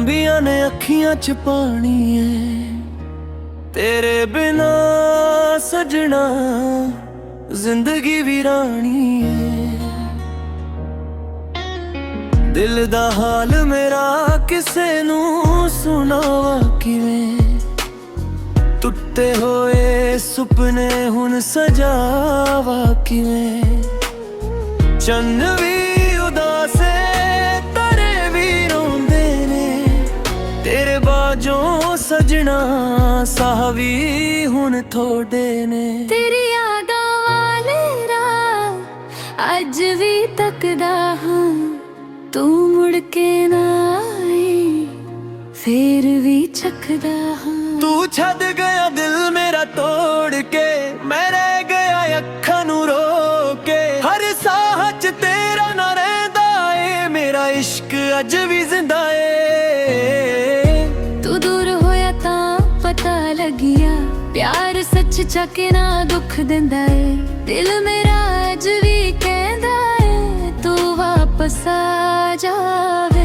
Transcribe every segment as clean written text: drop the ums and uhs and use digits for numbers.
ਅੰਬੀਆਂ ਨੇ ਅੱਖੀਆਂ 'ਚ ਪਾਣੀ ਏ, ਤੇਰੇ ਬਿਨਾ ਸਜਣਾ ਜ਼ਿੰਦਗੀ ਵੀਰਾਨੀ ਏ। ਦਿਲ ਦਾ ਹਾਲ ਮੇਰਾ ਕਿਸੇ ਨੂੰ ਸੁਣਾਵਾ ਕਿਵੇਂ, ਟੁੱਟੇ ਹੋਏ ਸੁਪਨੇ ਹੁਣ ਸਜਾਵਾ ਕਿਵੇਂ। ਚੰਨ ਵੀ ਉਦਾਸ ਏ, ਤਾਰੇ ਵੀ ਰੋਂਦੇ ਨੇ, ਤੇਰੇ ਬਾਝੋਂ ਸਜਣਾ ਸਾਹ ਵੀ ਹੁਣ ਥੋੜੇ ਨੇ। ਤੇਰੀ ਯਾਦਾਂ ਵਾਲੇ ਰਾਹ ਅੱਜ ਵੀ ਤੱਕਦਾ ਹਾਂ, ਤੂੰ ਮੁੜ ਕੇ ਨਾ ਆਈ ਫੇਰ ਵੀ ਚੱਕਦਾ ਹਾਂ। ਤੂੰ ਛੱਡ ਗਿਆ ਦਿਲ ਮੇਰਾ ਤੋੜ ਕੇ, ਮੈਂ ਰਹਿ ਗਿਆ ਅੱਖਾਂ ਨੂੰ ਰੋ ਕੇ। ਹਰ ਸਾਹ 'ਚ ਤੇਰਾ ਨਾ ਰਹਿੰਦਾ ਏ, ਮੇਰਾ ਇਸ਼ਕ ਅੱਜ ਵੀ ਜ਼ਿੰਦਾ ਏ। ਤੂੰ ਦੂਰ ਹੋਇਆ ਤਾਂ ਪਤਾ ਲੱਗਿਆ, ਪਿਆਰ ਸੱਚ ਚੱਕ ਨਾ ਦੁੱਖ ਦਿੰਦਾ ਏ। ਦਿਲ ਮੇਰਾ ਅੱਜ ਵੀ ਕਹਿੰਦਾ ਏ, ਤੂੰ ਵਾਪਸ ਆ ਜਾਵੇ।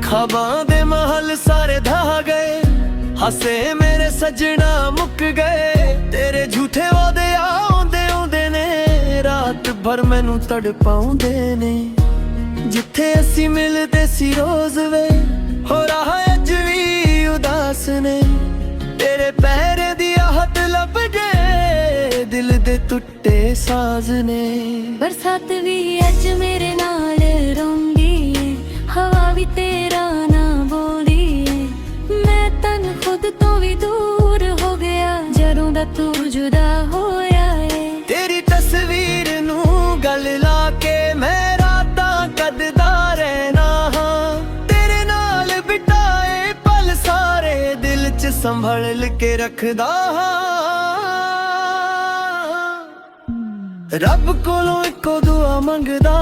ਖ਼ਵਾਬਾਂ ਦੇ ਮਹਲ ਸਾਰੇ ਢਾਹ ਗਏ, ਹੱਸੇ ਮੇਰੇ ਸਜਣਾ ਮੁੱਕ ਗਏ। ਤੇਰੇ ਝੂਠੇ ਵਾਅਦੇ ਆਉਂਦੇ ਆਉਂਦੇ ਨੇ, ਰਾਤ ਭਰ ਮੈਨੂੰ ਤੜਪਾਉਂਦੇ ਨੇ। ਜਿੱਥੇ ਅਸੀਂ ਮਿਲਦੇ ਸੀ ਰੋਜ਼ ਵੇ, ਹੋ ਰਾਹ ਅੱਜ ਵੀ ਉਦਾਸ ਨੇ। ਤੇਰੇ ਪਹਿਰੇ ਦੀ ਆਹਟ ਲੱਭ ਗਏ, ਦਿਲ ਦੇ ਟੁੱਟੇ ਸਾਜ਼ ਨੇ। ਬਰਸਾਤ ਵੀ ਅੱਜ ਮੇਰੇ ਨਾਲ ਰੋਂਦੀ ਏ, ਹਵਾ ਵੀ ਤੇਰਾ ਨਾ ਬੋਲਦੀ ਏ। ਮੈਂ ਤਨ ਖੁਦ ਤੋਂ ਵੀ ਦੂਰ ਹੋ ਗਿਆ, ਜਦੋਂ ਦਾ ਤੂੰ ਜੁਦਾ ਹੋਇਆ ਏ। ਤੇਰੀ ਤਸਵੀਰ ਨੂੰ ਗਲ ਲਾ ਕੇ ਮੈਂ ਰਾਤਾਂ ਕੱਢਦਾ ਰਹਿਣਾ ਹਾਂ। ਤੇਰੇ ਨਾਲ ਬਿਤਾਏ ਪਲ ਸਾਰੇ ਦਿਲ 'ਚ ਸੰਭਲ ਕੇ ਰੱਖਦਾ ਹਾਂ। ਰੱਬ ਕੋਲੋਂ ਇੱਕੋ ਦੁਆ ਮੰਗਦਾ,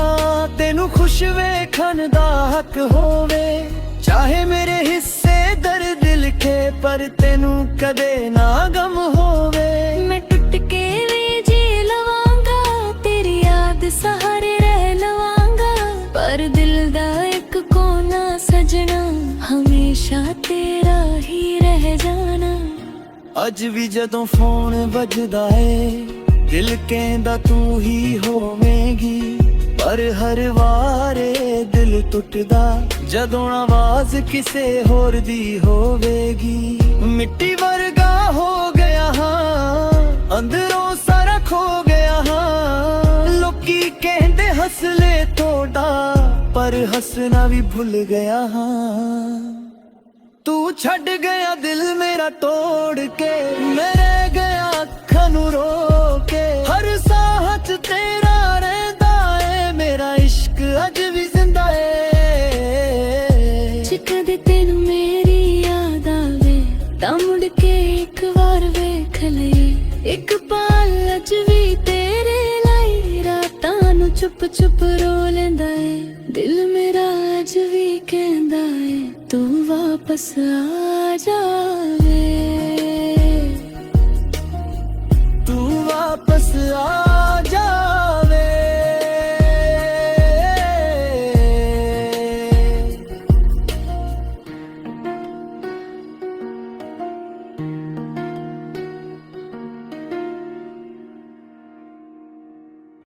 ਤੈਨੂੰ ਖੁਸ਼ ਵੇਖਣ ਦਾ ਹੱਕ ਹੋਵੇ। ਚਾਹੇ ਮੇਰੇ ਹਿੱਸੇ ਦਰਦ ਲਿਖੇ, ਪਰ ਤੈਨੂੰ ਕਦੇ ਨਾ ਗਮ ਹੋਵੇ। ਮੈਂ ਟੁੱਟ ਕੇ ਵੀ ਜੀ ਲਵਾਂਗਾ, ਤੇਰੀ ਯਾਦ ਸਹਾਰੇ ਰਹਿ ਲਵਾਂਗਾ। ਪਰ ਦਿਲ ਦਾ ਇੱਕ ਕੋਨਾ ਸਜਣਾ, ਹਮੇਸ਼ਾ ਤੇਰਾ ਹੀ ਰਹਿ ਜਾਣਾ। ਅੱਜ ਵੀ ਜਦੋਂ ਫੋਨ ਵੱਜਦਾ ਏ, ਦਿਲ ਕਹਿੰਦਾ ਤੂੰ ਹੀ ਹੋਵੇਂਗੀ। ਪਰ ਹਰ ਵਾਰੇ ਦਿਲ ਟੁੱਟਦਾ, ਜਦੋਂ ਆਵਾਜ਼ ਕਿਸੇ ਹੋਰ ਦੀ ਹੋਵੇਗੀ। ਮਿੱਟੀ ਵਰਗਾ ਹੋ ਗਿਆ ਹਾਂ, ਅੰਦਰੋਂ ਸਾਰਾ ਖੋ ਗਿਆ ਹਾਂ। ਲੋਕੀ ਕਹਿੰਦੇ ਹੱਸਲੇ ਤੁਹਾਡਾ, ਪਰ ਹੱਸਣਾ ਵੀ ਭੁੱਲ ਗਿਆ ਹਾਂ। ਤੂੰ ਛੱਡ ਗਿਆ ਦਿਲ ਮੇਰਾ ਤੋੜ ਕੇ, ਮੈਂ ਰਹਿ ਗਿਆ ਅੱਖਾਂ ਨੂੰ ਰੋ ਕੇ। ਹਰ ਸਾਹ 'ਚ ਤੇਰਾ ਰਹਿੰਦਾ ਏ, ਮੇਰਾ ਇਸ਼ਕ ਅੱਜ ਵੀ ਜ਼ਿੰਦਾ ਏ। ਜੇ ਕਦੇ ਤੈਨੂੰ ਮੇਰੀ ਯਾਦ ਆਵੇ, ਤਾਂ ਮੁੜ ਕੇ ਇੱਕ ਵਾਰ ਵੇਖ ਲਈ। ਇੱਕ ਪਲ ਅੱਜ ਵੀ ਤੇਰੇ ਲਈ, ਰਾਤਾਂ ਨੂੰ ਚੁੱਪ ਚੁੱਪ ਰੋ ਲੈਂਦਾ ਏ। ਦਿਲ ਮੇਰਾ ਅੱਜ ਵੀ ਕਹਿੰਦਾ ਏ, ਤੂੰ ਵਾਪਸ ਆ ਜਾਵੇ। ਤੂੰ ਵਾਪਸ ਆ